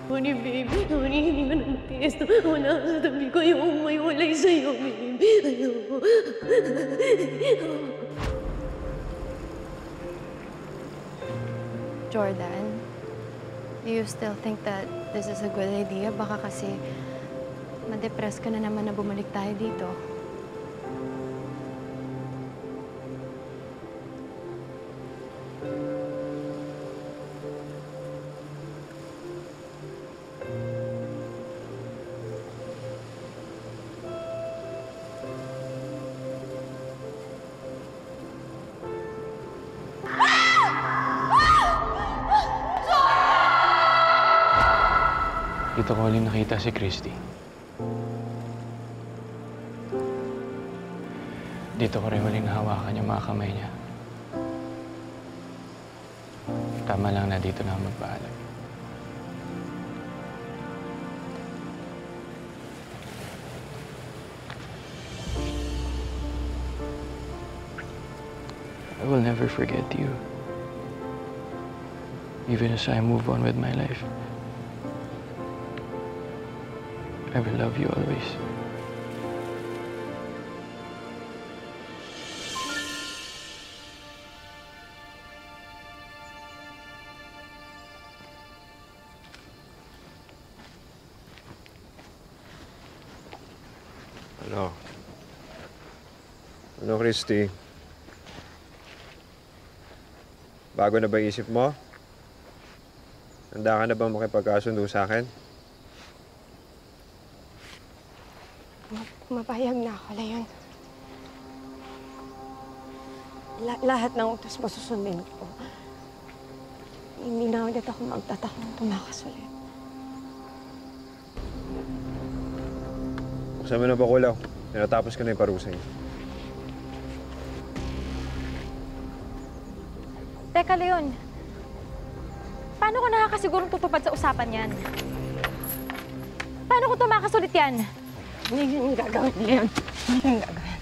Honey, baby. Honey, hindi ka na matiis. Wala ka sa tabi ko. Ayoko maiwalay sa'yo, baby. Ayoko. Jordan, do you still think that this is a good idea? Baka kasi ma-depress ka na naman na bumalik tayo dito. Dito ko ulit nakita si Christy. Dito ko rin ulit nahawakan yung mga kamay niya. Tama lang na dito na magpaalam. I will never forget you. Even as I move on with my life. I will love you always. Ano? Ano, Christy? Bago na ba isip mo? Handa ka na bang makipagkasundo sa akin? Mapayag na ako, Leon. Lahat ng utos mo susundin ko. Hindi na ulit ako magtatakang tumakas ulit. Buksan mo na ba, Kulaw? Tinatapos ka na yung parusa niya. Teka, Leon. Paano ko nakakasigurong tutupad sa usapan yan? Paano ko tumakas ulit yan? Hindi yung gagawin, Leon. Hindi yung gagawin.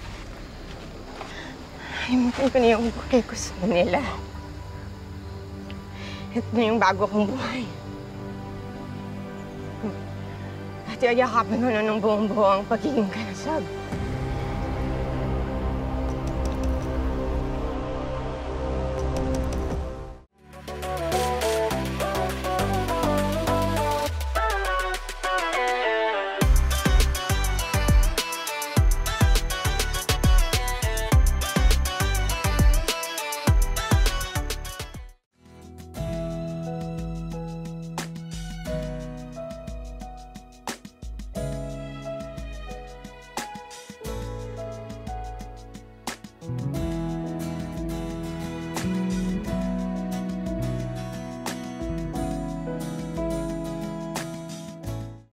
Himutin ko na yung buhay ko sa Manila. Ito na yung bago kong buhay. At yayakapin ko na ng buong buo ang pagiging kanasag.